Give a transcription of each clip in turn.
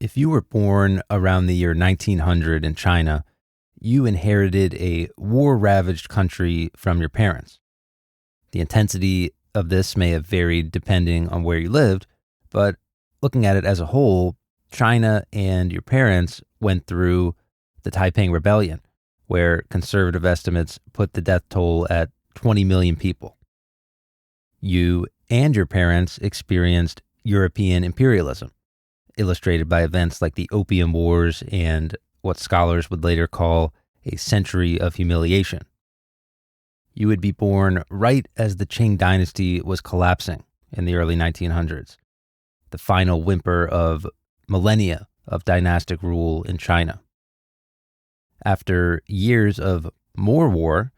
If you were born around the year 1900 in China, you inherited a war-ravaged country from your parents. The intensity of this may have varied depending on where you lived, but looking at it as a whole, China and your parents went through the Taiping Rebellion, where conservative estimates put the death toll at 20 million people. You and your parents experienced European imperialism, illustrated by events like the Opium Wars and what scholars would later call a century of humiliation. You would be born right as the Qing dynasty was collapsing in the early 1900s, the final whimper of millennia of dynastic rule in China. After years of more war,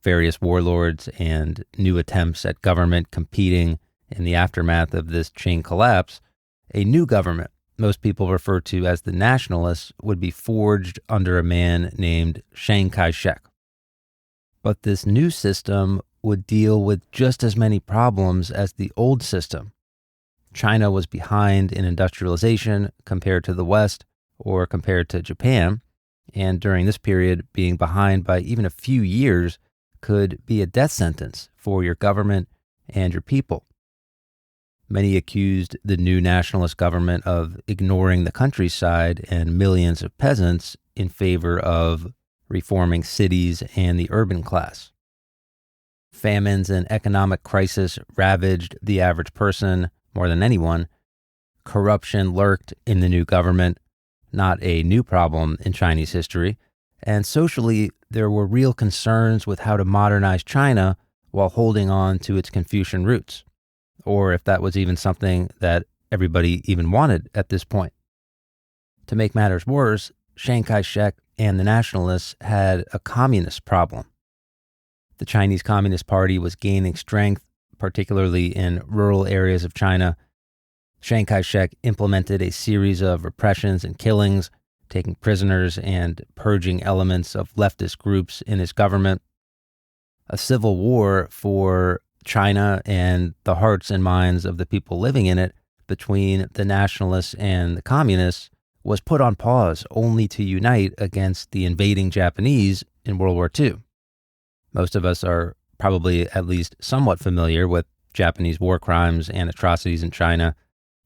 various warlords and new attempts at government competing in the aftermath of this Qing collapse, a new government, most people refer to as the nationalists, would be forged under a man named Chiang Kai-shek. But this new system would deal with just as many problems as the old system. China was behind in industrialization compared to the West or compared to Japan, and during this period, being behind by even a few years could be a death sentence for your government and your people. Many accused the new nationalist government of ignoring the countryside and millions of peasants in favor of reforming cities and the urban class. Famines and economic crisis ravaged the average person more than anyone. Corruption lurked in the new government, not a new problem in Chinese history. And socially, there were real concerns with how to modernize China while holding on to its Confucian roots, or if that was even something that everybody even wanted at this point. To make matters worse, Chiang Kai-shek and the nationalists had a communist problem. The Chinese Communist Party was gaining strength, particularly in rural areas of China. Chiang Kai-shek implemented a series of repressions and killings, taking prisoners and purging elements of leftist groups in his government. A civil war for China and the hearts and minds of the people living in it between the nationalists and the communists was put on pause only to unite against the invading Japanese in World War II. Most of us are probably at least somewhat familiar with Japanese war crimes and atrocities in China.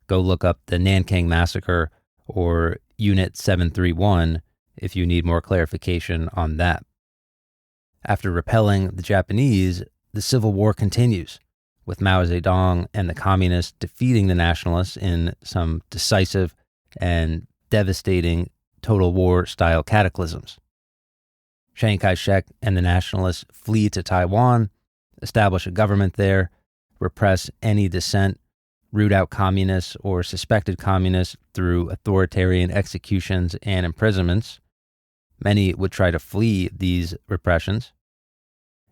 Go look up the Nanking Massacre or Unit 731 if you need more clarification on that. After repelling the Japanese, the Civil War continues, with Mao Zedong and the communists defeating the nationalists in some decisive and devastating total war-style cataclysms. Chiang Kai-shek and the nationalists flee to Taiwan, establish a government there, repress any dissent, root out communists or suspected communists through authoritarian executions and imprisonments. Many would try to flee these repressions.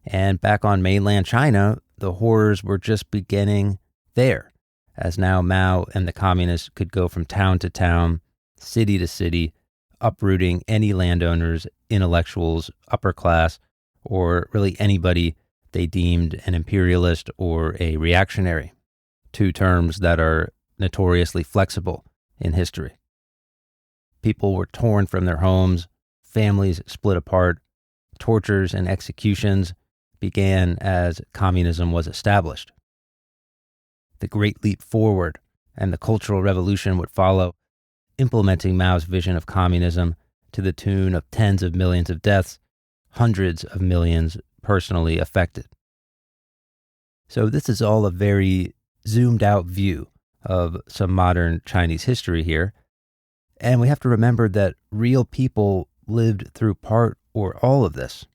And back on mainland China, the horrors were just beginning there, as now Mao and the communists could go from town to town, city to city, uprooting any landowners, intellectuals, upper class, or really anybody they deemed an imperialist or a reactionary, two terms that are notoriously flexible in history. People were torn from their homes, families split apart, tortures and executions began as communism was established. The Great Leap Forward and the Cultural Revolution would follow, implementing Mao's vision of communism to the tune of tens of millions of deaths, hundreds of millions personally affected. So this is all a very zoomed out view of some modern Chinese history here. And we have to remember that real people lived through part or all of this.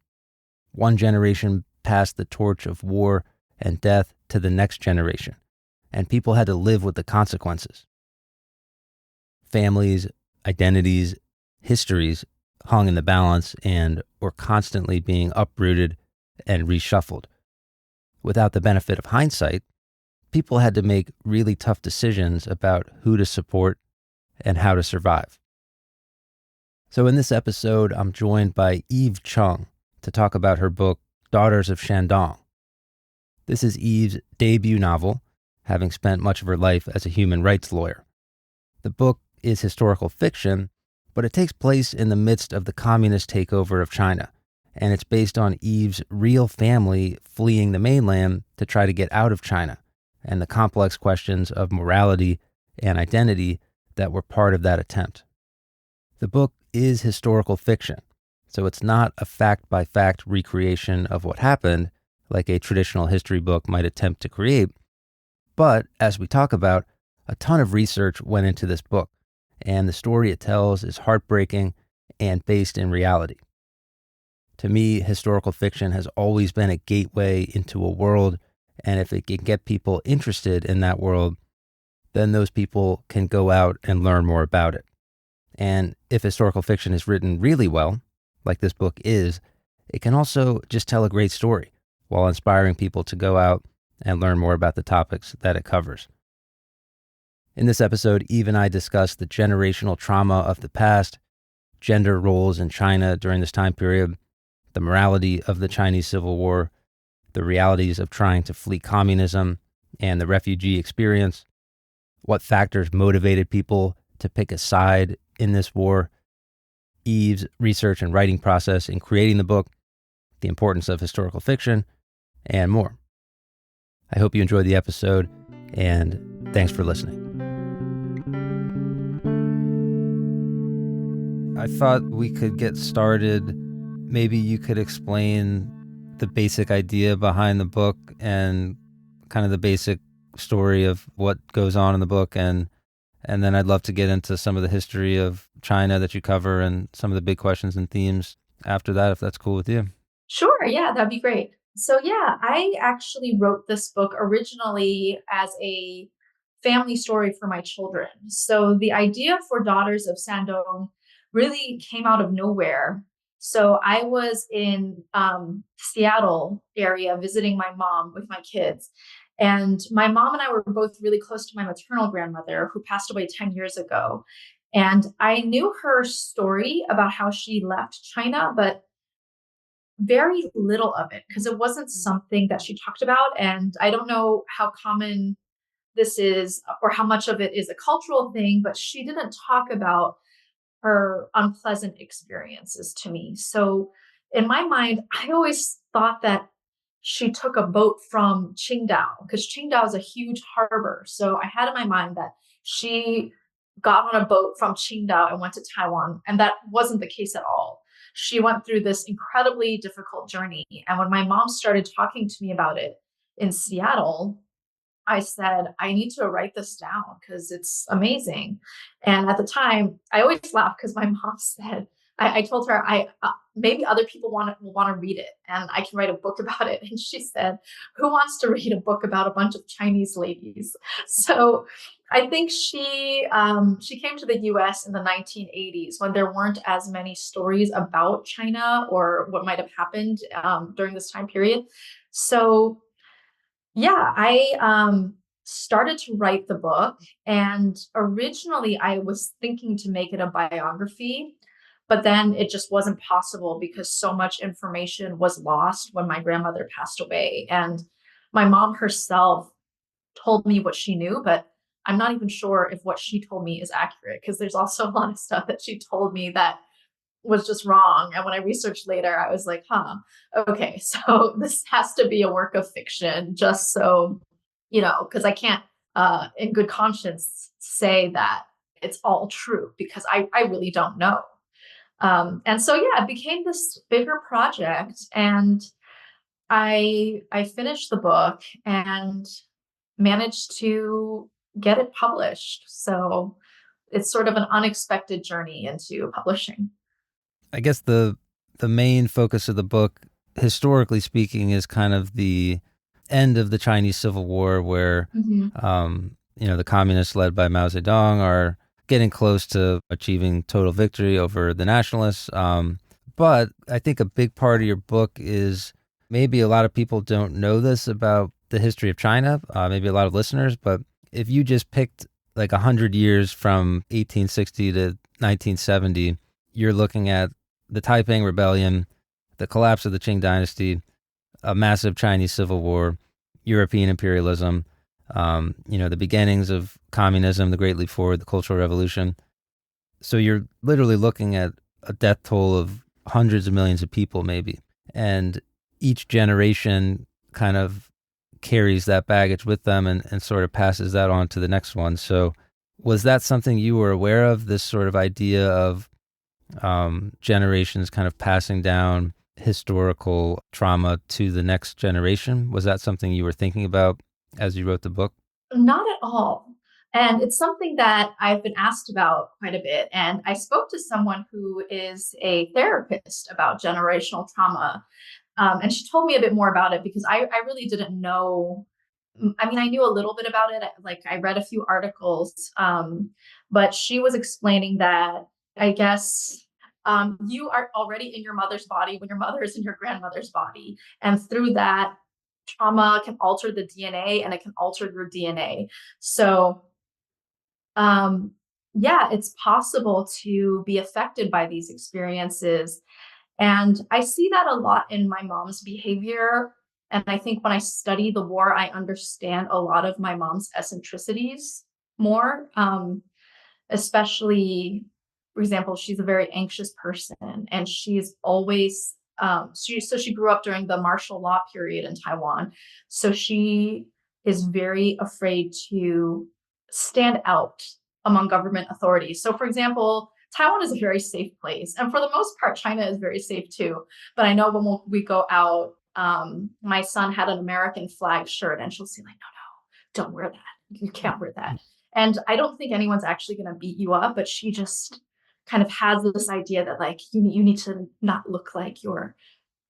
One generation passed the torch of war and death to the next generation, and people had to live with the consequences. Families, identities, histories hung in the balance and were constantly being uprooted and reshuffled. Without the benefit of hindsight, people had to make really tough decisions about who to support and how to survive. So in this episode, I'm joined by Eve Chung to talk about her book, Daughters of Shandong. This is Eve's debut novel, having spent much of her life as a human rights lawyer. The book is historical fiction, but it takes place in the midst of the communist takeover of China. And it's based on Eve's real family fleeing the mainland to try to get out of China, and the complex questions of morality and identity that were part of that attempt. The book is historical fiction, so it's not a fact-by-fact recreation of what happened, like a traditional history book might attempt to create. But, as we talk about, a ton of research went into this book, and the story it tells is heartbreaking and based in reality. To me, historical fiction has always been a gateway into a world, and if it can get people interested in that world, then those people can go out and learn more about it. And if historical fiction is written really well, like this book is, it can also just tell a great story while inspiring people to go out and learn more about the topics that it covers. In this episode, Eve and I discuss the generational trauma of the past, gender roles in China during this time period, the morality of the Chinese Civil War, the realities of trying to flee communism and the refugee experience, what factors motivated people to pick a side in this war, Eve's research and writing process in creating the book, the importance of historical fiction, and more. I hope you enjoyed the episode, and thanks for listening. I thought we could get started. Maybe you could explain the basic idea behind the book and kind of the basic story of what goes on in the book, and then I'd love to get into some of the history of China that you cover and some of the big questions and themes after that, if that's cool with you. Sure, yeah, that'd be great. So yeah, I actually wrote this book originally as a family story for my children. So the idea for Daughters of Shandong really came out of nowhere. So I was in Seattle area visiting my mom with my kids. And my mom and I were both really close to my maternal grandmother who passed away 10 years ago. And I knew her story about how she left China, but very little of it because it wasn't something that she talked about. And I don't know how common this is or how much of it is a cultural thing, but she didn't talk about her unpleasant experiences to me. So in my mind, I always thought that she took a boat from Qingdao because Qingdao is a huge harbor. So I had in my mind that she got on a boat from Qingdao and went to Taiwan. And that wasn't the case at all. She went through this incredibly difficult journey. And when my mom started talking to me about it in Seattle, I said, I need to write this down because it's amazing. And at the time, I always laugh because my mom said, I told her, maybe other people will want to read it and I can write a book about it. And she said, who wants to read a book about a bunch of Chinese ladies? So I think she came to the US in the 1980s when there weren't as many stories about China or what might have happened during this time period. So yeah, I started to write the book, and originally I was thinking to make it a biography, but then it just wasn't possible because so much information was lost when my grandmother passed away. And my mom herself told me what she knew, but I'm not even sure if what she told me is accurate because there's also a lot of stuff that she told me that was just wrong. And when I researched later, I was like, okay, so this has to be a work of fiction just so, because I can't, in good conscience, say that it's all true because I really don't know. And so, yeah, it became this bigger project and I finished the book and managed to get it published. So it's sort of an unexpected journey into publishing. I guess the main focus of the book, historically speaking, is kind of the end of the Chinese Civil War, where the communists led by Mao Zedong are getting close to achieving total victory over the nationalists. But I think a big part of your book is maybe a lot of people don't know this about the history of China, maybe a lot of listeners, but if you just picked like 100 years from 1860 to 1970, you're looking at the Taiping Rebellion, the collapse of the Qing Dynasty, a massive Chinese Civil War, European imperialism, the beginnings of communism, the Great Leap Forward, the Cultural Revolution. So you're literally looking at a death toll of hundreds of millions of people, maybe. And each generation kind of carries that baggage with them and sort of passes that on to the next one. So was that something you were aware of, this sort of idea of generations kind of passing down historical trauma to the next generation? Was that something you were thinking about as you wrote the book? Not at all. And it's something that I've been asked about quite a bit. And I spoke to someone who is a therapist about generational trauma. And she told me a bit more about it because I really didn't know. I mean, I knew a little bit about it. Like I read a few articles, but she was explaining that I guess you are already in your mother's body when your mother is in your grandmother's body. And through that, trauma can alter the DNA and it can alter your DNA. So, um, yeah, it's possible to be affected by these experiences. And I see that a lot in my mom's behavior. And I think when I study the war, I understand a lot of my mom's eccentricities more. Especially, for example, she's a very anxious person and she's always she grew up during the martial law period in Taiwan. So she is very afraid to stand out among government authorities. So for example, Taiwan is a very safe place. And for the most part, China is very safe too. But I know when we go out, my son had an American flag shirt and she'll say like, no, don't wear that. You can't wear that. And I don't think anyone's actually going to beat you up, but she just kind of has this idea that like you need to not look like you're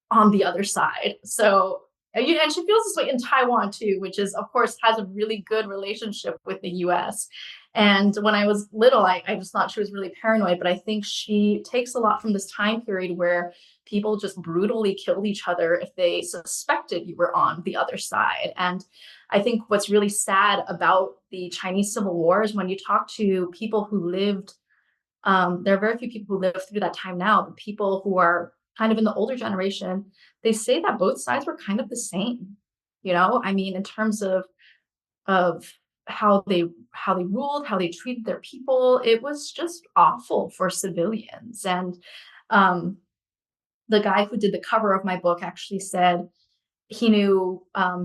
on the other side. So and she feels this way in Taiwan too, which is of course has a really good relationship with the US. And when I was little, I just thought she was really paranoid, but I think she takes a lot from this time period where people just brutally killed each other if they suspected you were on the other side. And I think what's really sad about the Chinese Civil War is when you talk to people who lived, there are very few people who live through that time now. The people who are kind of in the older generation, they say that both sides were kind of the same. You know, I mean, in terms of how they ruled, how they treated their people, it was just awful for civilians. And um, the guy who did the cover of my book actually said he knew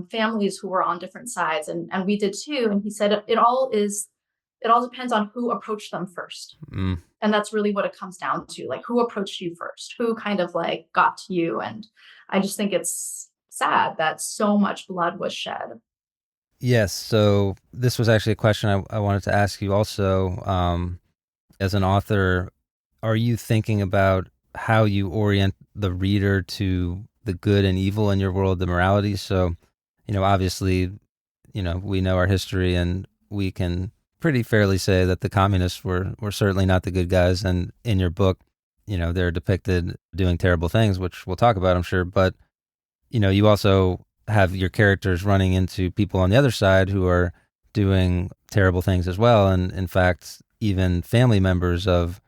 families who were on different sides, and we did too. And he said it all depends on who approached them first. Mm. And that's really what it comes down to, like who approached you first, who kind of like got to you. And I just think it's sad that so much blood was shed. Yes. So this was actually a question I wanted to ask you also. As an author, are you thinking about how you orient the reader to the good and evil in your world, the morality? So, obviously, we know our history and we can pretty fairly say that the communists were certainly not the good guys. And in your book, they're depicted doing terrible things, which we'll talk about, I'm sure. But, you also have your characters running into people on the other side who are doing terrible things as well. And in fact, even family members of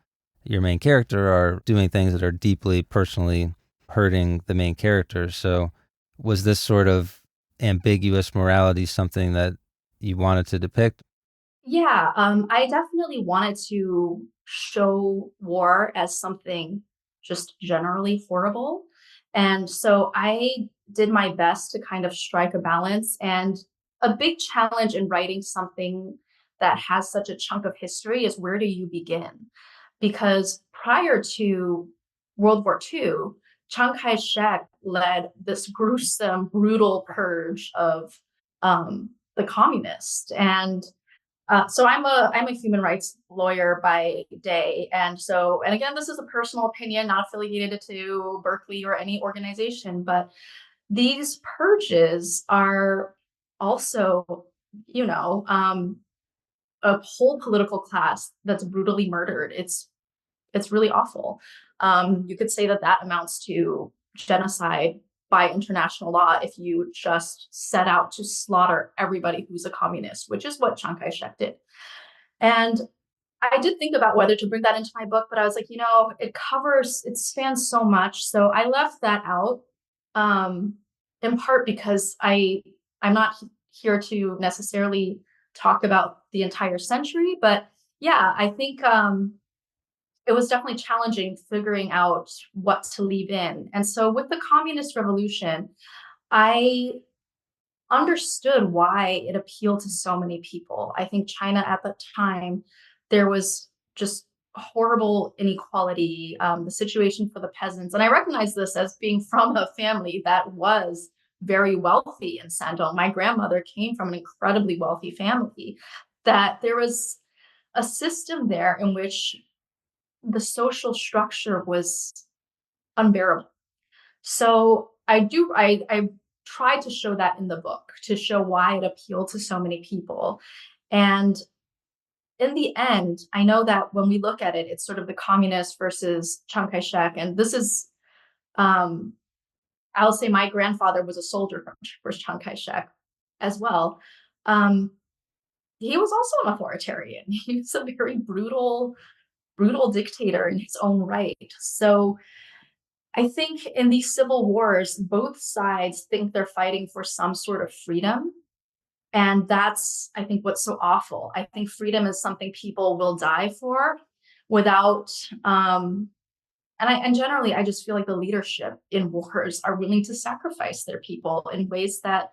your main character are doing things that are deeply personally hurting the main character. So was this sort of ambiguous morality something that you wanted to depict? Yeah, I definitely wanted to show war as something just generally horrible. And so I did my best to kind of strike a balance. And a big challenge in writing something that has such a chunk of history is where do you begin? Because prior to World War II, Chiang Kai shek led this gruesome, brutal purge of the communists. And so I'm a human rights lawyer by day, and again, this is a personal opinion, not affiliated to Berkeley or any organization, but these purges are also, you know, a whole political class that's brutally murdered. It's really awful. You could say that that amounts to genocide by international law if you just set out to slaughter everybody who's a communist, which is what Chiang Kai-shek did. And I did think about whether to bring that into my book, but I was like, it spans so much. So I left that out, um, in part because I'm not here to necessarily talk about the entire century, but yeah, I think it was definitely challenging figuring out what to leave in. And so with the communist revolution, I understood why it appealed to so many people. I think China at the time, there was just horrible inequality, the situation for the peasants. And I recognize this as being from a family that was very wealthy in Shandong. My grandmother came from an incredibly wealthy family, that there was a system there in which the social structure was unbearable. So I tried to show that in the book to show why it appealed to so many people. And in the end, I know that when we look at it, it's sort of the communist versus Chiang Kai-shek. And this is, um, I'll say my grandfather was a soldier for Chiang Kai-shek as well. Um, he was also an authoritarian. He was a very brutal dictator in his own right. So I think in these civil wars, both sides think they're fighting for some sort of freedom. And that's, I think, what's so awful. I think freedom is something people will die for without, and generally, I just feel like the leadership in wars are willing to sacrifice their people in ways that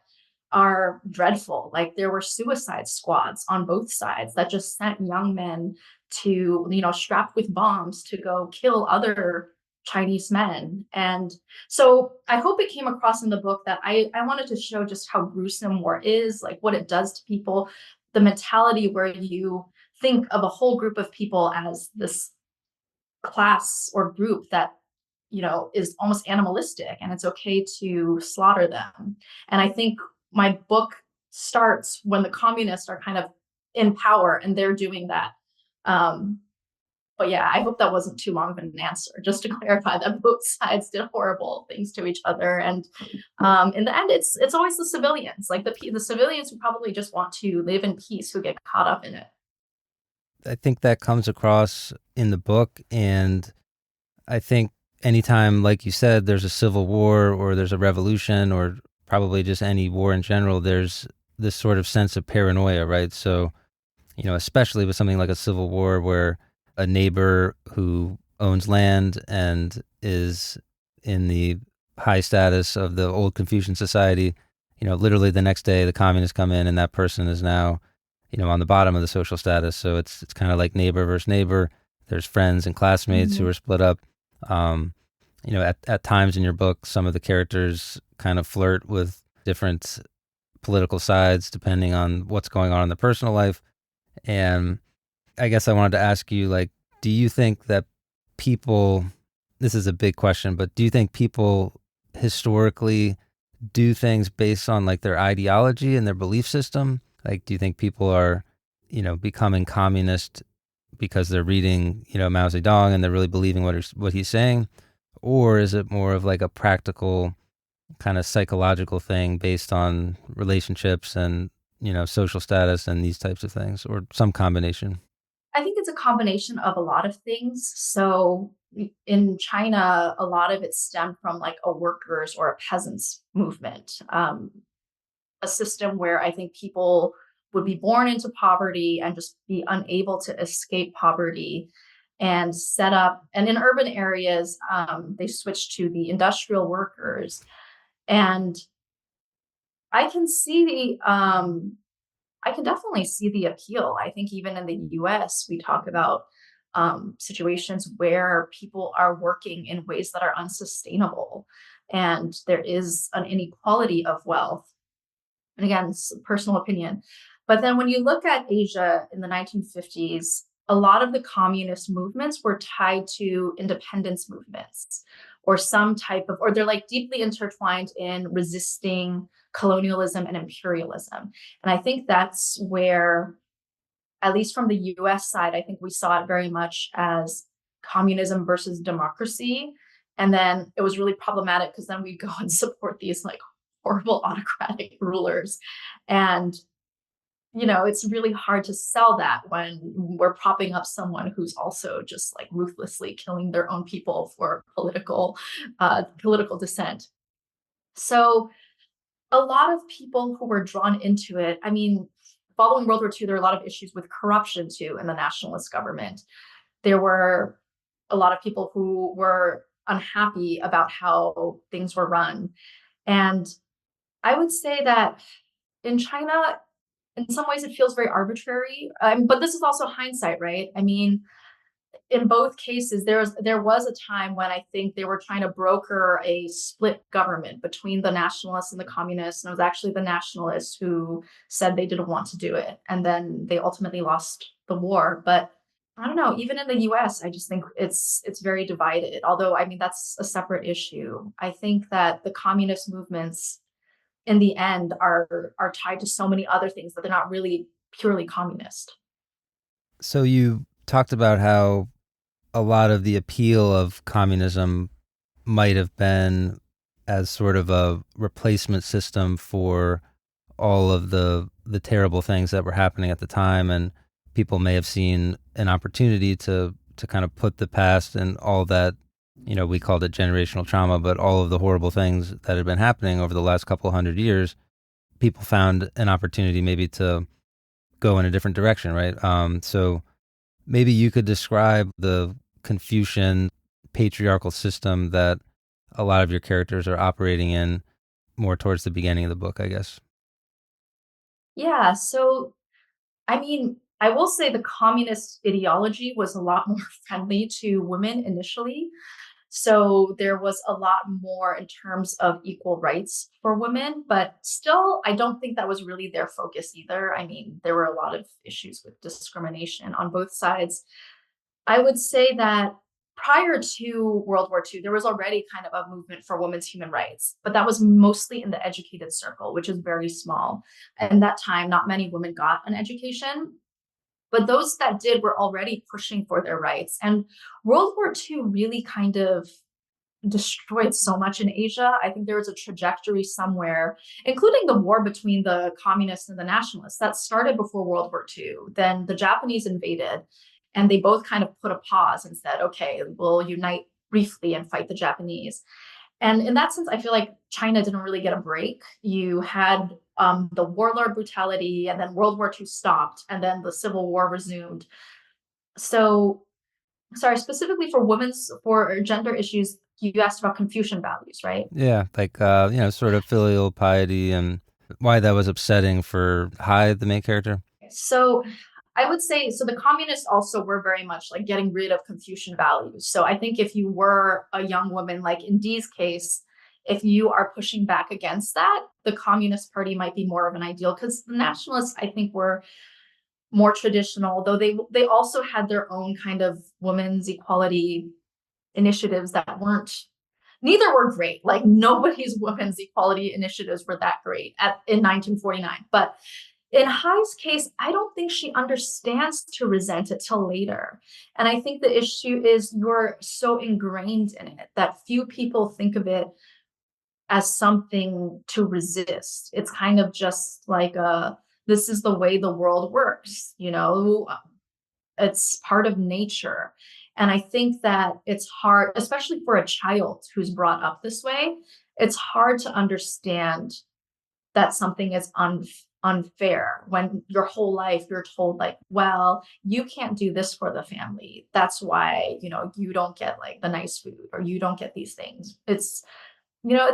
are dreadful. Like there were suicide squads on both sides that just sent young men to, strapped with bombs to go kill other Chinese men. And so I hope it came across in the book that I wanted to show just how gruesome war is, like what it does to people, the mentality where you think of a whole group of people as this class or group that is almost animalistic, and it's okay to slaughter them. And I think my book starts when the communists are kind of in power and they're doing that. Um, but yeah, I hope that wasn't too long of an answer, just to clarify that both sides did horrible things to each other. And in the end, it's always the civilians, like the civilians who probably just want to live in peace, who get caught up in it. I think that comes across in the book. And I think anytime, like you said, there's a civil war or there's a revolution or probably just any war in general, there's this sort of sense of paranoia, right? So, especially with something like a civil war where a neighbor who owns land and is in the high status of the old Confucian society, literally the next day the communists come in and that person is now, on the bottom of the social status. So it's kind of like neighbor versus neighbor. There's friends and classmates who Mhm. are split up. Um, at times in your book, some of the characters kind of flirt with different political sides depending on what's going on in their personal life. And I guess I wanted to ask you, like, do you think that people, this is a big question, but do you think people historically do things based on like their ideology and their belief system? Like, do you think people are, becoming communist because they're reading, Mao Zedong and they're really believing what he's saying? Or is it more of like a practical kind of psychological thing based on relationships and, social status and these types of things, or some combination? I think it's a combination of a lot of things. So in China, a lot of it stemmed from like a workers or a peasants movement, a system where I think people would be born into poverty and just be unable to escape poverty and set up. And in urban areas, they switched to the industrial workers. And I can see I can definitely see the appeal. I think even in the US, we talk about situations where people are working in ways that are unsustainable, and there is an inequality of wealth. And again, it's a personal opinion. But then when you look at Asia in the 1950s, a lot of the communist movements were tied to independence movements or some type of, or they're like deeply intertwined in resisting colonialism and imperialism. And I think that's where, at least from the US side, I think we saw it very much as communism versus democracy. And then it was really problematic because then we go and support these like horrible autocratic rulers. And, it's really hard to sell that when we're propping up someone who's also just like ruthlessly killing their own people for political dissent. So a lot of people who were drawn into it, I mean, following World War II, there were a lot of issues with corruption too in the nationalist government. There were a lot of people who were unhappy about how things were run. And I would say that in China, in some ways, it feels very arbitrary. But this is also hindsight, right? I mean, in both cases, there was a time when I think they were trying to broker a split government between the nationalists and the communists, and it was actually the nationalists who said they didn't want to do it, and then they ultimately lost the war. But I don't know, even in the US, I just think it's very divided. Although, I mean, that's a separate issue. I think that the communist movements in the end are tied to so many other things that they're not really purely communist. So you talked about how a lot of the appeal of communism might have been as sort of a replacement system for all of the terrible things that were happening at the time, and people may have seen an opportunity to kind of put the past and all that, we called it generational trauma, but all of the horrible things that had been happening over the last couple hundred years, people found an opportunity maybe to go in a different direction, right? So maybe you could describe the Confucian patriarchal system that a lot of your characters are operating in more towards the beginning of the book, I guess. Yeah, so I mean, I will say the communist ideology was a lot more friendly to women initially. So there was a lot more in terms of equal rights for women, but still, I don't think that was really their focus either. I mean, there were a lot of issues with discrimination on both sides. I would say that prior to World War II, there was already kind of a movement for women's human rights, but that was mostly in the educated circle, which is very small. And that time, not many women got an education, but those that did were already pushing for their rights. And World War II really kind of destroyed so much in Asia. I think there was a trajectory somewhere, including the war between the communists and the nationalists, that started before World War II. Then the Japanese invaded, and they both kind of put a pause and said, okay, we'll unite briefly and fight the Japanese. And in that sense, I feel like China didn't really get a break. You had the warlord brutality, and then World War II stopped, and then the Civil War resumed. So, sorry, specifically for for gender issues, you asked about Confucian values, right? Yeah, like sort of filial piety and why that was upsetting for Hyde, the main character. So I would say so the communists also were very much like getting rid of Confucian values. So I think if you were a young woman, like in Dee's case, if you are pushing back against that, the Communist Party might be more of an ideal because the nationalists, I think, were more traditional, though they also had their own kind of women's equality initiatives that weren't neither were great. Like nobody's women's equality initiatives were that great in 1949. But in Hai's case, I don't think she understands to resent it till later. And I think the issue is you're so ingrained in it that few people think of it as something to resist. It's kind of just like this is the way the world works, it's part of nature. And I think that it's hard, especially for a child who's brought up this way, it's hard to understand that something is unfair when your whole life you're told like, well, you can't do this for the family, that's why you don't get like the nice food or you don't get these things. It's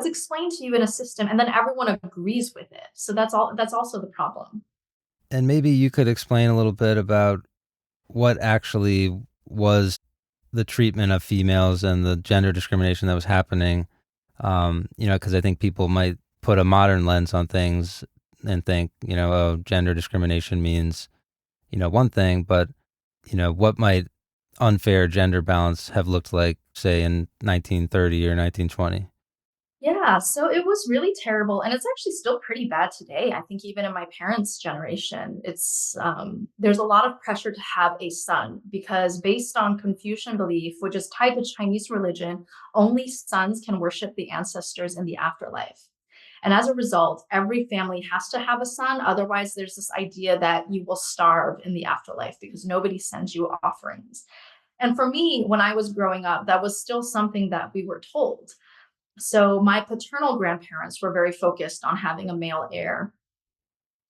explained to you in a system and then everyone agrees with it, so that's also the problem. And maybe you could explain a little bit about what actually was the treatment of females and the gender discrimination that was happening. Because I think people might put a modern lens on things and think, oh, gender discrimination means, one thing, but, what might unfair gender balance have looked like, say, in 1930 or 1920? Yeah, so it was really terrible, and it's actually still pretty bad today. I think even in my parents' generation, there's a lot of pressure to have a son because based on Confucian belief, which is tied to Chinese religion, only sons can worship the ancestors in the afterlife. And as a result, every family has to have a son. Otherwise, there's this idea that you will starve in the afterlife because nobody sends you offerings. And for me, when I was growing up, that was still something that we were told. So my paternal grandparents were very focused on having a male heir.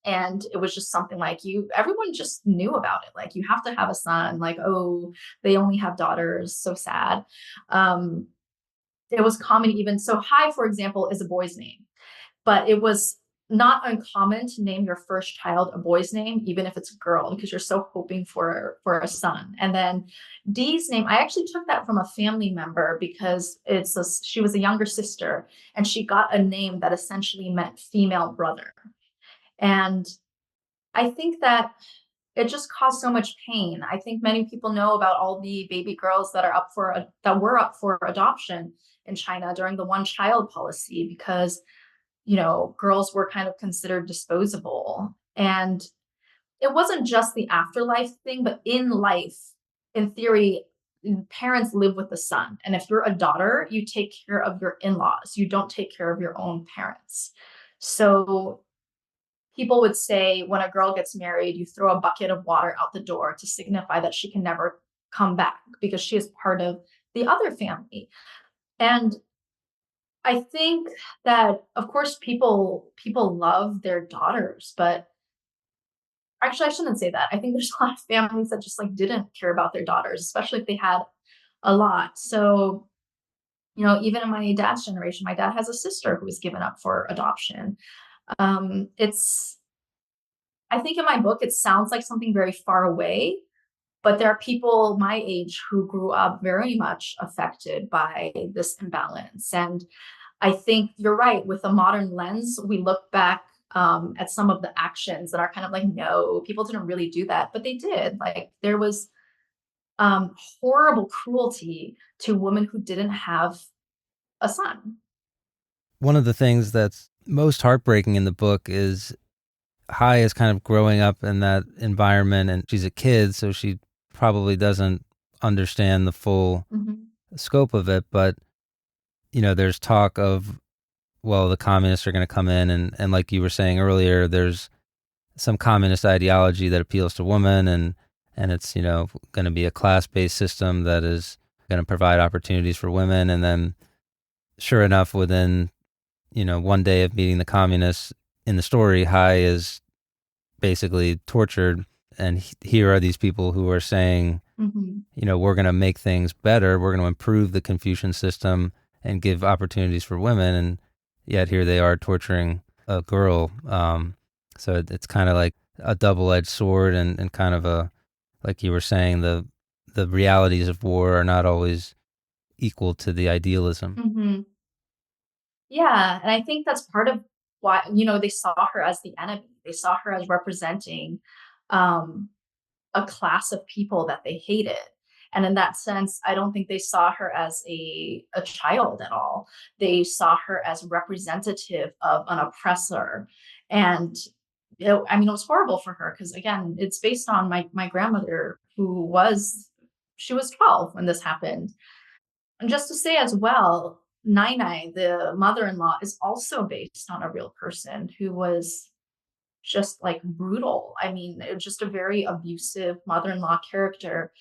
And it was just something like everyone just knew about it. Like, you have to have a son. Like, oh, they only have daughters. So sad. Um, it was common even. So Hai, for example, is a boy's name, but it was not uncommon to name your first child a boy's name, even if it's a girl, because you're so hoping for a son. And then Dee's name, I actually took that from a family member because she was a younger sister, and she got a name that essentially meant female brother. And I think that it just caused so much pain. I think many people know about all the baby girls that were up for adoption in China during the one child policy, because girls were kind of considered disposable. And it wasn't just the afterlife thing, but in life, in theory, parents live with the son. And if you're a daughter, you take care of your in-laws. You don't take care of your own parents. So people would say when a girl gets married, you throw a bucket of water out the door to signify that she can never come back because she is part of the other family. And I think that, of course, people love their daughters, but actually, I shouldn't say that. I think there's a lot of families that just like didn't care about their daughters, especially if they had a lot. So, even in my dad's generation, my dad has a sister who was given up for adoption. It's I think in my book, it sounds like something very far away, but there are people my age who grew up very much affected by this imbalance. And I think you're right. With a modern lens, we look back at some of the actions that are kind of like, no, people didn't really do that, but they did. Like, there was horrible cruelty to women who didn't have a son. One of the things that's most heartbreaking in the book is Hai is kind of growing up in that environment, and she's a kid, so she probably doesn't understand the full Mhm. scope of it. But, there's talk of, well, the communists are going to come in, and like you were saying earlier, there's some communist ideology that appeals to women, and it's, going to be a class-based system that is going to provide opportunities for women. And then sure enough, within, one day of meeting the communists in the story, Hai is basically tortured. And here are these people who are saying, Mhm. we're going to make things better. We're going to improve the Confucian system and give opportunities for women. And yet here they are torturing a girl. So it's kind of like a double-edged sword, and kind of like you were saying, the realities of war are not always equal to the idealism. Mhm. Yeah, and I think that's part of why, they saw her as the enemy. They saw her as representing um, a class of people that they hated. And in that sense, I don't think they saw her as a child at all. They saw her as representative of an oppressor. And it was horrible for her because, again, it's based on my grandmother, she was 12 when this happened. And just to say as well, Nai Nai, the mother-in-law, is also based on a real person who was just like brutal. I mean, it was just a very abusive mother-in-law character.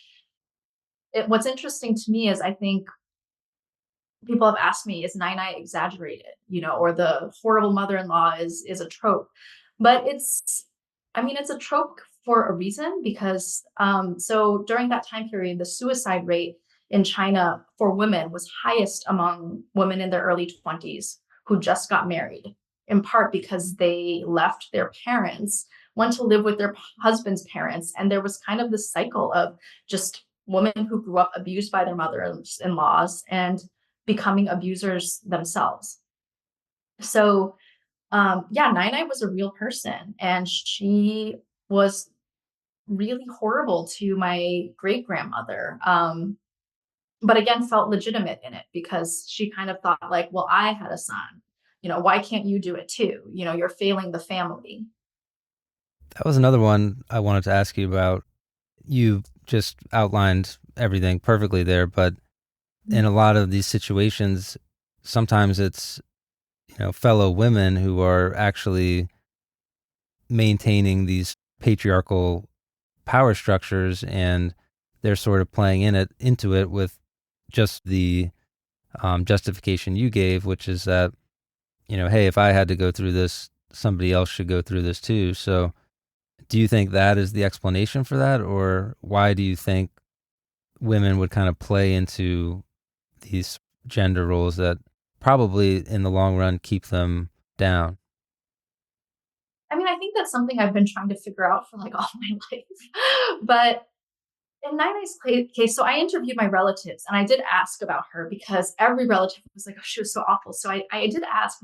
What's interesting to me is I think people have asked me, is Nai Nai exaggerated, or the horrible mother-in-law is a trope. But it's a trope for a reason because so during that time period, the suicide rate in China for women was highest among women in their early 20s who just got married, in part because they left their parents, went to live with their husband's parents, and there was kind of this cycle of just women who grew up abused by their mothers-in-laws and becoming abusers themselves. So, yeah, Nai Nai was a real person, and she was really horrible to my great grandmother. But again, felt legitimate in it because she kind of thought, like, well, I had a son. Why can't you do it too? You're failing the family. That was another one I wanted to ask you about. You just outlined everything perfectly there, but in a lot of these situations, sometimes it's, fellow women who are actually maintaining these patriarchal power structures, and they're sort of playing into it with just the justification you gave, which is that, hey, if I had to go through this, somebody else should go through this too. So, do you think that is the explanation for that, or why do you think women would kind of play into these gender roles that probably in the long run keep them down? I mean, I think that's something I've been trying to figure out for like all my life. But in Nai's case, so I interviewed my relatives and I did ask about her because every relative was like, oh, she was so awful. So I did ask,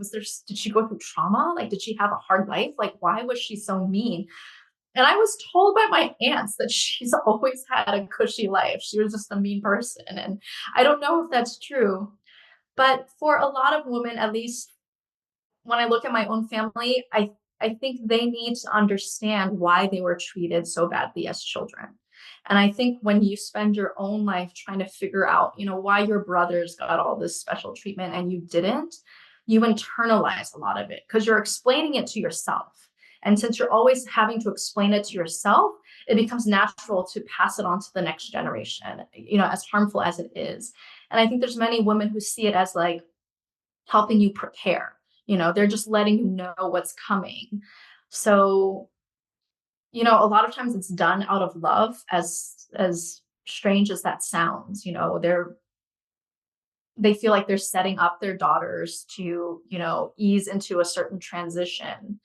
did she go through trauma? Like, did she have a hard life? Like, why was she so mean? And I was told by my aunts that she's always had a cushy life. She was just a mean person. And I don't know if that's true. But for a lot of women, at least when I look at my own family, I think they need to understand why they were treated so badly as children. And I think when you spend your own life trying to figure out, why your brothers got all this special treatment and you didn't, you internalize a lot of it because you're explaining it to yourself. And since you're always having to explain it to yourself, it becomes natural to pass it on to the next generation, as harmful as it is. And I think there's many women who see it as like helping you prepare. They're just letting you know what's coming. So, a lot of times it's done out of love, as strange as that sounds. They feel like they're setting up their daughters to, ease into a certain transition.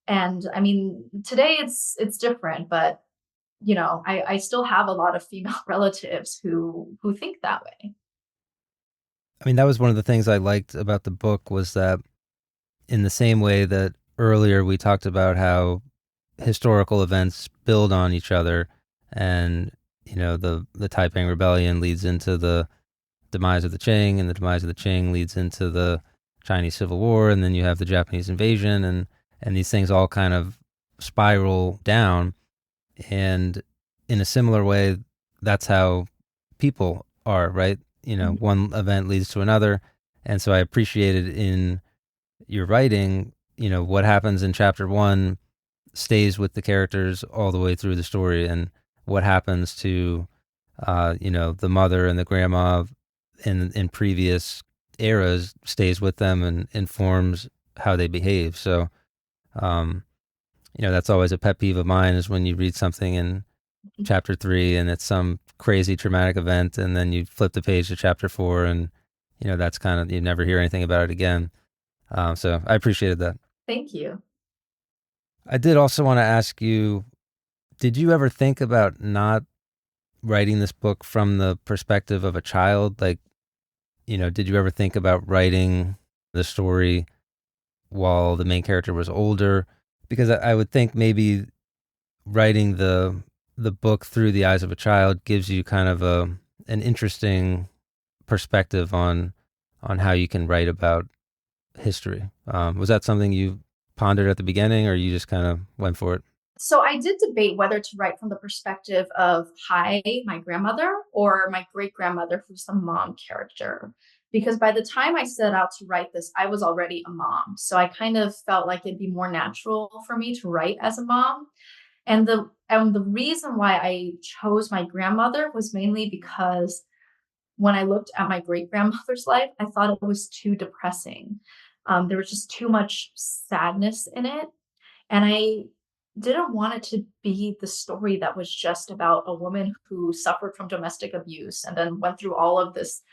And I mean, today it's different, but I still have a lot of female relatives who think that way. I mean, that was one of the things I liked about the book was that in the same way that earlier we talked about how historical events build on each other, and the Taiping Rebellion leads into the demise of the Qing, and the demise of the Qing leads into the Chinese Civil War, and then you have the Japanese invasion, and these things all kind of spiral down. And in a similar way, that's how people are, right? Mhm. One event leads to another. And so I appreciated in your writing, what happens in chapter one stays with the characters all the way through the story, and what happens to, the mother and the grandma in previous eras stays with them and informs how they behave. So, um, that's always a pet peeve of mine is when you read something in chapter three and it's some crazy traumatic event, and then you flip the page to chapter four, and that's kind of, you never hear anything about it again. So I appreciated that. Thank you. I did also want to ask you, did you ever think about not writing this book from the perspective of a child? Like, did you ever think about writing the story while the main character was older? Because I would think maybe writing the book through the eyes of a child gives you kind of an interesting perspective on how you can write about history. Was that something you pondered at the beginning, or you just kind of went for it? So I did debate whether to write from the perspective of Hai, my grandmother, or my great grandmother, who's the mom character. Because by the time I set out to write this, I was already a mom. So I kind of felt like it'd be more natural for me to write as a mom. And the reason why I chose my grandmother was mainly because when I looked at my great grandmother's life, I thought it was too depressing. There was just too much sadness in it. And I didn't want it to be the story that was just about a woman who suffered from domestic abuse and then went through all of this,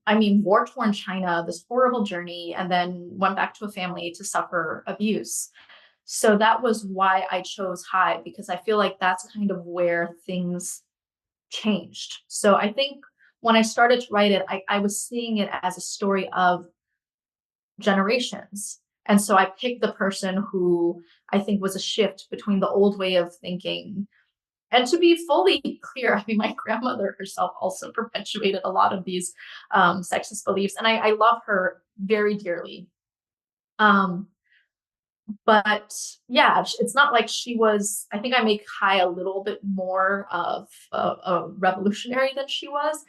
I mean, war torn China, this horrible journey, and then went back to a family to suffer abuse. So that was why I chose High, because I feel like that's kind of where things changed. So I think when I started to write it, I was seeing it as a story of generations. And so I picked the person who I think was a shift between the old way of thinking. And to be fully clear, I mean, my grandmother herself also perpetuated a lot of these sexist beliefs, and I love her very dearly. Um, but yeah, it's not like she was. I think I make Kai a little bit more of a revolutionary than she was.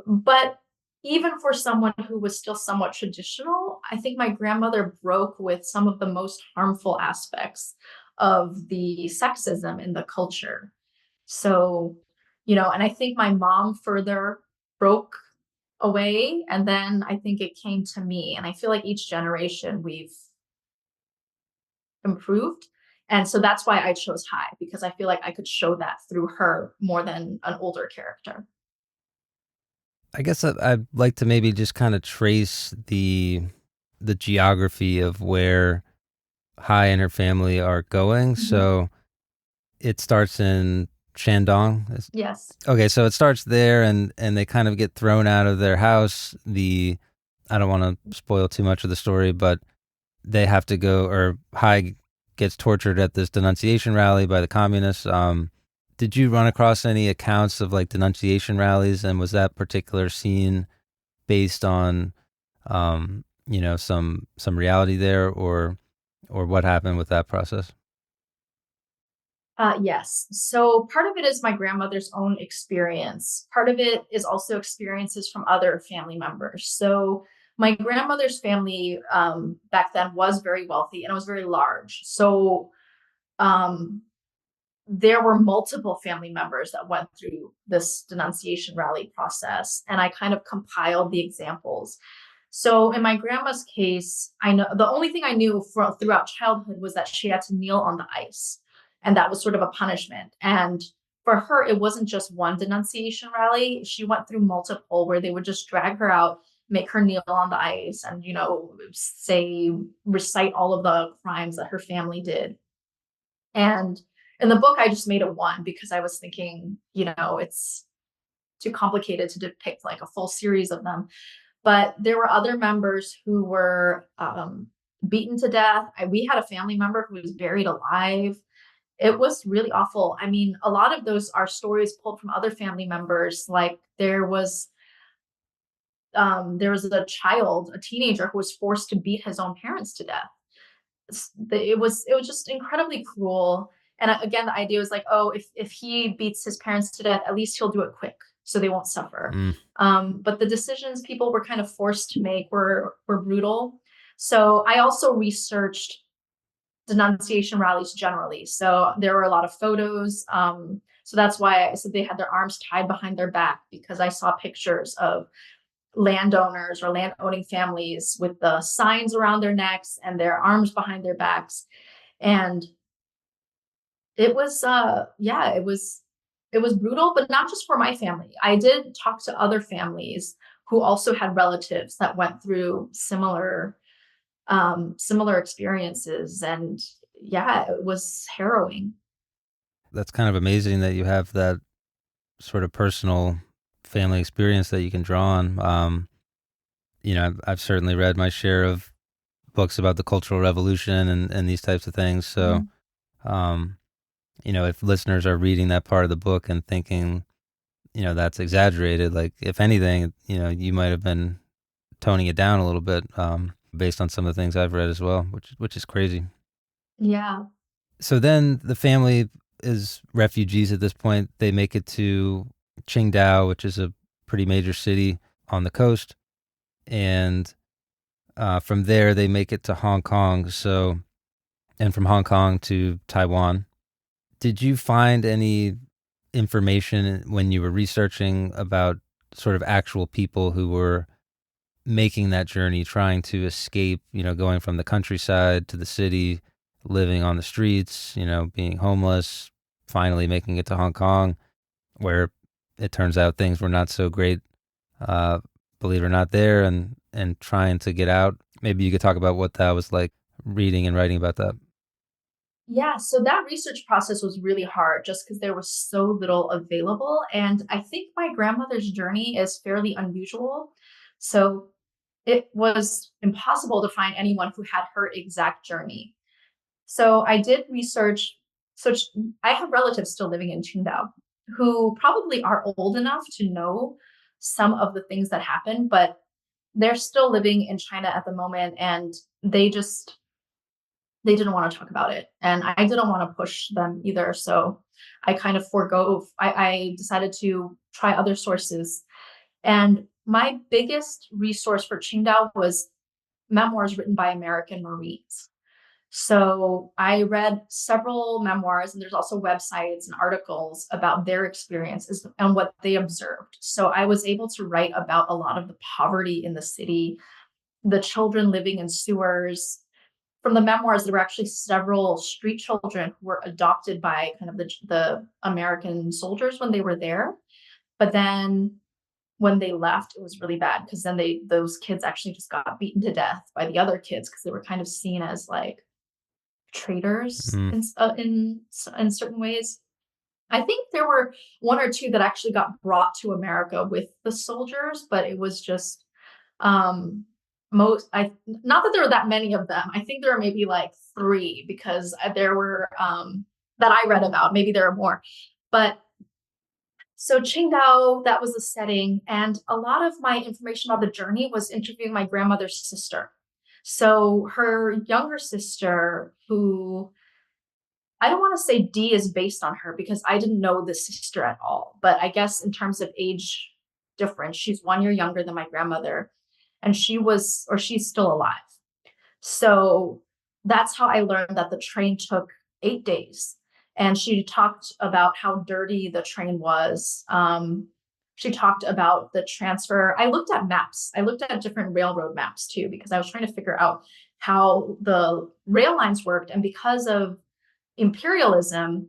But even for someone who was still somewhat traditional, I think my grandmother broke with some of the most harmful aspects of the sexism in the culture. So, and I think my mom further broke away. And then I think it came to me. And I feel like each generation improved. And so that's why I chose High, because I feel like I could show that through her more than an older character. I guess I'd like to maybe just kind of trace the geography of where Hai and her family are going. Mhm. So it starts in Shandong. Yes. Okay, so it starts there, and they kind of get thrown out of their house. The I don't want to spoil too much of the story, but they have to go, or Hai gets tortured at this denunciation rally by the communists. Did you run across any accounts of like denunciation rallies, and was that particular scene based on, some reality there, or what happened with that process? Yes. So part of it is my grandmother's own experience. Part of it is also experiences from other family members. So my grandmother's family back then was very wealthy and it was very large. So um, there were multiple family members that went through this denunciation rally process, and I kind of compiled the examples. So in my grandma's case, I know the only thing I knew throughout childhood was that she had to kneel on the ice, and that was sort of a punishment. And for her, it wasn't just one denunciation rally. She went through multiple where they would just drag her out, make her kneel on the ice, and say recite all of the crimes that her family did. And in the book, I just made it one because I was thinking, it's too complicated to depict like a full series of them. But there were other members who were beaten to death. We had a family member who was buried alive. It was really awful. I mean, a lot of those are stories pulled from other family members. Like there was a teenager who was forced to beat his own parents to death. It was just incredibly cruel. And again, the idea was like, oh, if he beats his parents to death, at least he'll do it quick so they won't suffer. Mm, But the decisions people were kind of forced to make were brutal. So I also researched denunciation rallies generally. So there were a lot of photos. So that's why I said they had their arms tied behind their back, because I saw pictures of landowners or land owning families with the signs around their necks and their arms behind their backs. And it was brutal, but not just for my family. I did talk to other families who also had relatives that went through similar experiences, and yeah, it was harrowing. that's kind of amazing that you have that sort of personal family experience that you can draw on. I've certainly read my share of books about the Cultural Revolution and these types of things. So, Mhm. um, if listeners are reading that part of the book and thinking, that's exaggerated, like if anything, you might have been toning it down a little bit, based on some of the things I've read as well, which is crazy. Yeah. So then the family is refugees at this point. They make it to Qingdao, which is a pretty major city on the coast, and from there they make it to Hong Kong. So, and from Hong Kong to Taiwan. Did you find any information when you were researching about sort of actual people who were making that journey, trying to escape, going from the countryside to the city, living on the streets, being homeless, finally making it to Hong Kong, where it turns out things were not so great, uh, believe it or not, there, and trying to get out? Maybe you could talk about what that was like, reading and writing about that. Yeah, so that research process was really hard just because there was so little available. And I think my grandmother's journey is fairly unusual. So it was impossible to find anyone who had her exact journey. So I did research. I have relatives still living in Qingdao who probably are old enough to know some of the things that happened, but they're still living in China at the moment, and they didn't want to talk about it, and I didn't want to push them either. So I kind of forego. I decided to try other sources, and my biggest resource for Qingdao was memoirs written by American Marines. So I read several memoirs, and there's also websites and articles about their experiences and what they observed. So I was able to write about a lot of the poverty in the city, the children living in sewers, from the memoirs, there were actually several street children who were adopted by kind of the American soldiers when they were there. But then when they left, it was really bad because then those kids actually just got beaten to death by the other kids because they were kind of seen as like traitors Mm, in certain ways. I think there were one or two that actually got brought to America with the soldiers, but it was just most I not that there were that many of them. I think there were maybe like three because there were that I read about. Maybe there are more, but so Qingdao, that was the setting, and a lot of my information about the journey was interviewing my grandmother's sister. So her younger sister, who I don't want to say D is based on her because I didn't know the sister at all. But I guess in terms of age difference, she's 1 year younger than my grandmother, and she's still alive. So that's how I learned that the train took 8 days. And she talked about how dirty the train was. She talked about the transfer. I looked at maps. I looked at different railroad maps too, because I was trying to figure out how the rail lines worked. And because of imperialism,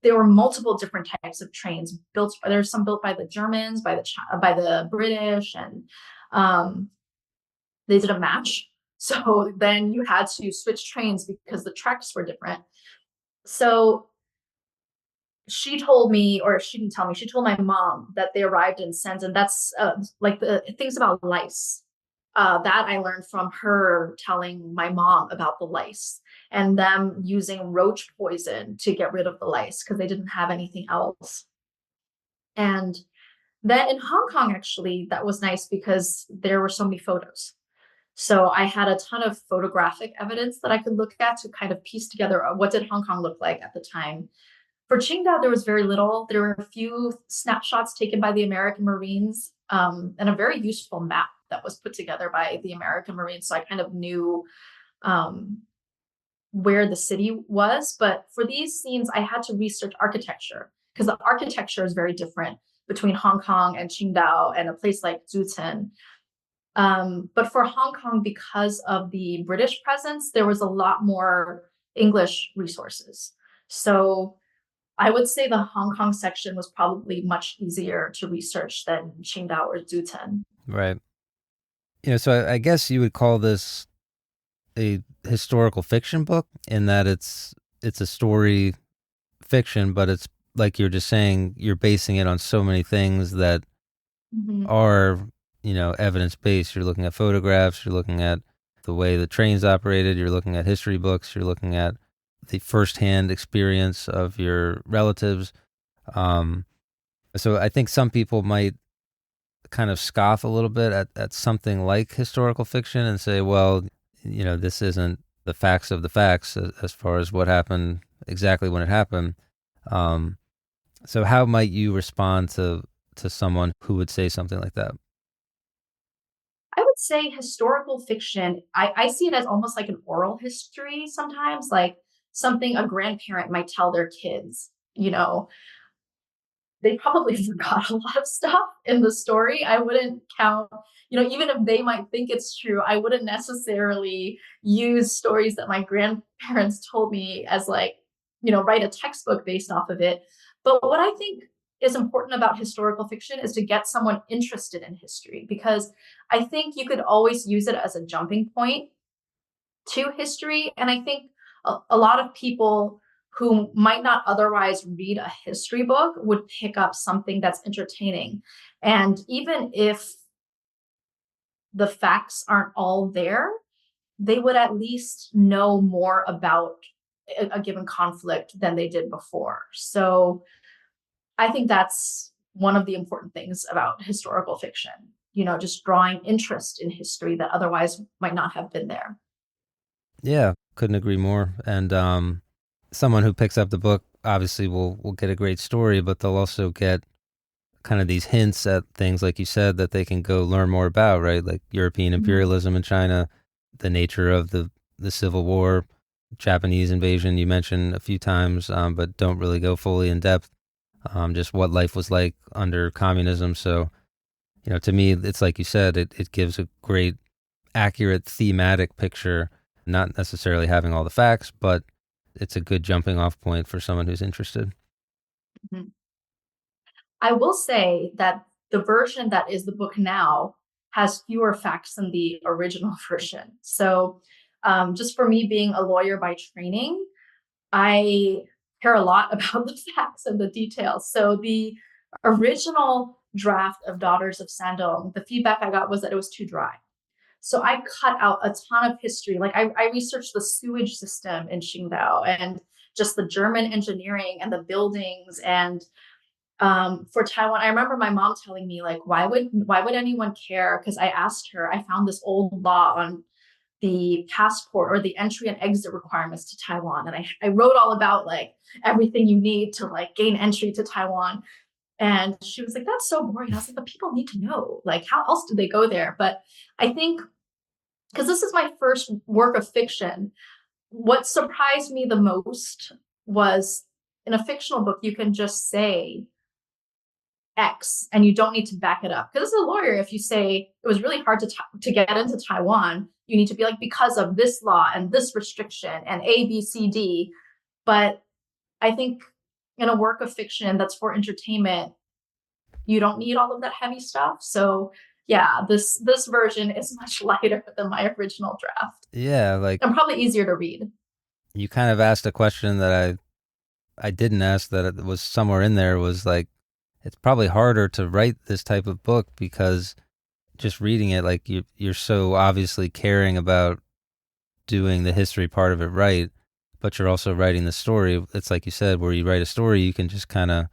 there were multiple different types of trains built. There's some built by the Germans, by the British, and they didn't match. So then you had to switch trains because the tracks were different. So she told me, or she didn't tell me, she told my mom that they arrived in Shenzhen. That's like the things about lice. That I learned from her telling my mom about the lice and them using roach poison to get rid of the lice because they didn't have anything else. And then in Hong Kong, actually, that was nice because there were so many photos. So I had a ton of photographic evidence that I could look at to kind of piece together what did Hong Kong look like at the time. For Qingdao, there was very little. There were a few snapshots taken by the American Marines and a very useful map that was put together by the American Marines. So I kind of knew where the city was. But for these scenes, I had to research architecture because the architecture is very different between Hong Kong and Qingdao and a place like Zhuchen. But for Hong Kong, because of the British presence, there was a lot more English resources. So I would say the Hong Kong section was probably much easier to research than Qingdao or Zhuchen. right. So I guess you would call this a historical fiction book in that it's a story fiction, but it's like you're just saying, you're basing it on so many things that Mhm. are, evidence based. You're looking at photographs, you're looking at the way the trains operated, you're looking at history books, you're looking at the firsthand experience of your relatives. Um, so I think some people might kind of scoff a little bit at something like historical fiction and say, well, this isn't the facts of the facts as far as what happened exactly when it happened. Um, so how might you respond to someone who would say something like that? I would say historical fiction, I see it as almost like an oral history sometimes, like something a grandparent might tell their kids, they probably forgot a lot of stuff in the story. I wouldn't count, even if they might think it's true, I wouldn't necessarily use stories that my grandparents told me as like, write a textbook based off of it. But what I think is important about historical fiction is to get someone interested in history because I think you could always use it as a jumping point to history. And I think a lot of people who might not otherwise read a history book would pick up something that's entertaining. And even if the facts aren't all there, they would at least know more about a given conflict than they did before. So I think that's one of the important things about historical fiction, just drawing interest in history that otherwise might not have been there. Yeah, couldn't agree more. And someone who picks up the book obviously will get a great story, but they'll also get kind of these hints at things, like you said, that they can go learn more about, right? Like European Mhm. imperialism in China, the nature of the Civil War, Japanese invasion you mentioned a few times, but don't really go fully in depth. Just what life was like under communism. So, to me, it's like you said, it gives a great, accurate thematic picture not necessarily having all the facts, but it's a good jumping off point for someone who's interested. Mhm. I will say that the version that is the book now has fewer facts than the original version. So, just for me being a lawyer by training, I care a lot about the facts and the details. So, the original draft of Daughters of Shandong, the feedback I got was that it was too dry. So I cut out a ton of history. Like I researched the sewage system in Qingdao and just the German engineering and the buildings and for Taiwan, I remember my mom telling me like, why would anyone care? Because I asked her, I found this old law on the passport or the entry and exit requirements to Taiwan, and I wrote all about like everything you need to like gain entry to Taiwan. And she was like, "That's so boring." I was like, "But people need to know. Like, how else do they go there?" But I think because this is my first work of fiction, what surprised me the most was in a fictional book, you can just say X and you don't need to back it up. Because as a lawyer, if you say it was really hard to get into Taiwan, you need to be like, because of this law and this restriction and A, B, C, D. But I think in a work of fiction that's for entertainment, you don't need all of that heavy stuff. So yeah, this version is much lighter than my original draft Yeah, like and probably easier to read. you kind of asked a question that I didn't ask that it was somewhere in there was like it's probably harder to write this type of book because just reading it like you're so obviously caring about doing the history part of it right, but you're also writing the story. It's like you said, where you write a story, you can just kind of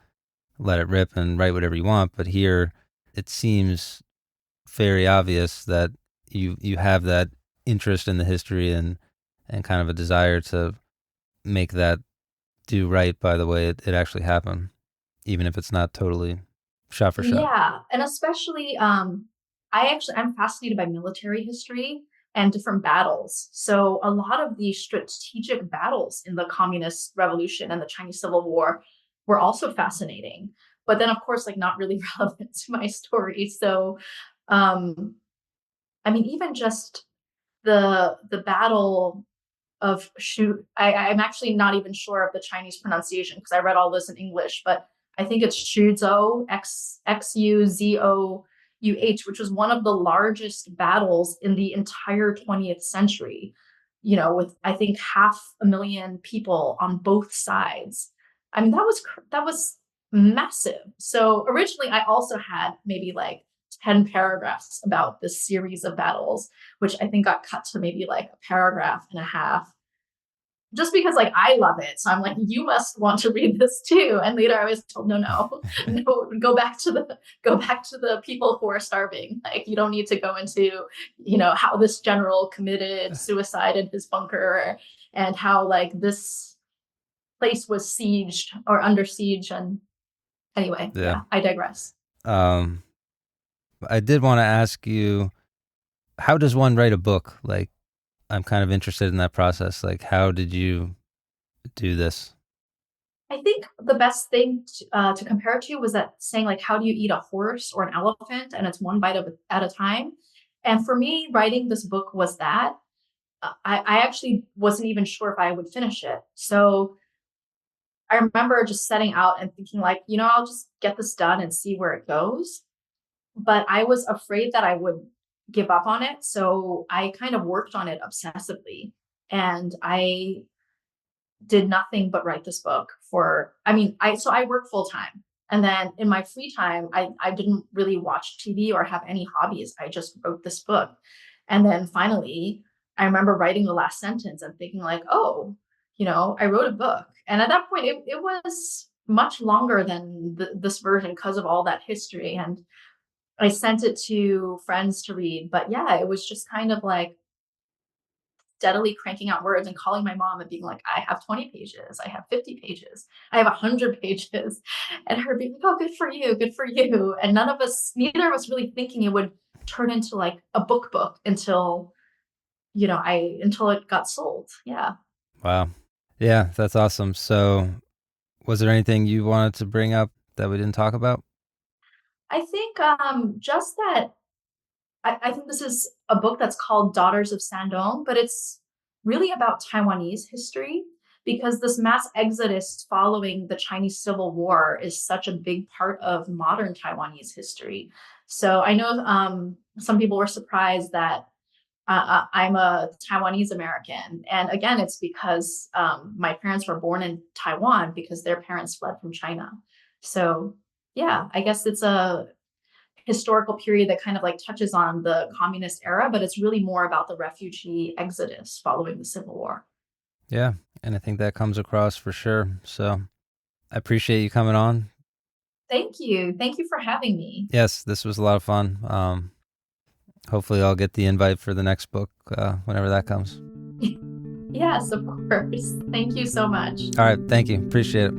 let it rip and write whatever you want. But here, it seems very obvious that you have that interest in the history and kind of a desire to make that do right by the way it actually happened, even if it's not totally shot for shot. Yeah, and especially I'm fascinated by military history and different battles. So a lot of the strategic battles in the communist revolution and the Chinese Civil War were also fascinating. But then of course like not really relevant to my story. So um I mean even just the battle of shoot. I'm actually not even sure of the Chinese pronunciation because I read all this in English, but I think it's Xuzhou, Xuzouh, which was one of the largest battles in the entire 20th century, you know, with I think 500,000 people on both sides. I mean, that was massive. So originally I also had maybe like 10 paragraphs about this series of battles, which I think got cut to maybe like a paragraph and a half just because like I love it. So I'm like, you must want to read this too. And later I was told, no, no, no, go back to the people who are starving. Like you don't need to go into, how this general committed suicide in his bunker and how like this place was sieged or under siege. And anyway, Yeah. yeah, I digress. Um, I did want to ask you, how does one write a book? Like, I'm kind of interested in that process. Like, how did you do this? I think the best thing to compare it to was that saying like, how do you eat a horse or an elephant? And it's one bite at a time. And for me, writing this book was that. I actually wasn't even sure if I would finish it. So I remember just setting out and thinking like, I'll just get this done and see where it goes. But I was afraid that I would give up on it. So I kind of worked on it obsessively. And I did nothing but write this book for I work full time. And then in my free time, I didn't really watch TV or have any hobbies. I just wrote this book. And then finally, I remember writing the last sentence and thinking like, oh, I wrote a book. And at that point, it was much longer than this version because of all that history. And I sent it to friends to read. But yeah, it was just kind of like steadily cranking out words and calling my mom and being like, I have 20 pages, I have 50 pages, I have 100 pages. And her being like, oh, good for you, good for you. And neither of us really thinking it would turn into like a book until, until it got sold. Yeah. Wow. Yeah, that's awesome. So, was there anything you wanted to bring up that we didn't talk about? I think just that I think this is a book that's called Daughters of Shandong, but it's really about Taiwanese history, because this mass exodus following the Chinese Civil War is such a big part of modern Taiwanese history. So I know some people were surprised that I'm a Taiwanese American. And again, it's because my parents were born in Taiwan because their parents fled from China. So, yeah, I guess it's a historical period that kind of like touches on the communist era, but it's really more about the refugee exodus following the Civil War. Yeah, and I think that comes across for sure. So I appreciate you coming on. Thank you. Thank you for having me. Yes, this was a lot of fun. Hopefully I'll get the invite for the next book whenever that comes. Yes, of course. Thank you so much. All right, thank you. Appreciate it.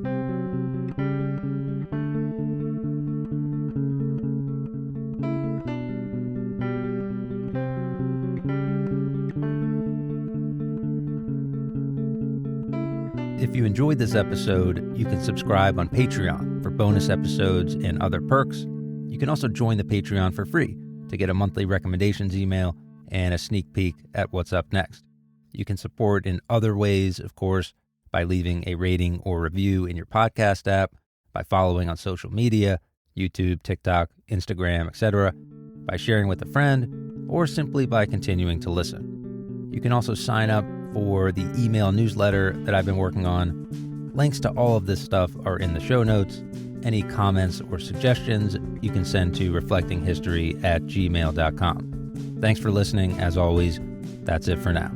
If you enjoyed this episode, you can subscribe on Patreon for bonus episodes and other perks. You can also join the Patreon for free to get a monthly recommendations email and a sneak peek at what's up next. You can support in other ways, of course, by leaving a rating or review in your podcast app, by following on social media, YouTube, TikTok, Instagram, etc., by sharing with a friend, or simply by continuing to listen. You can also sign up for the email newsletter that I've been working on. Links to all of this stuff are in the show notes. Any comments or suggestions you can send to reflectinghistory@gmail.com. Thanks for listening. As always, that's it for now.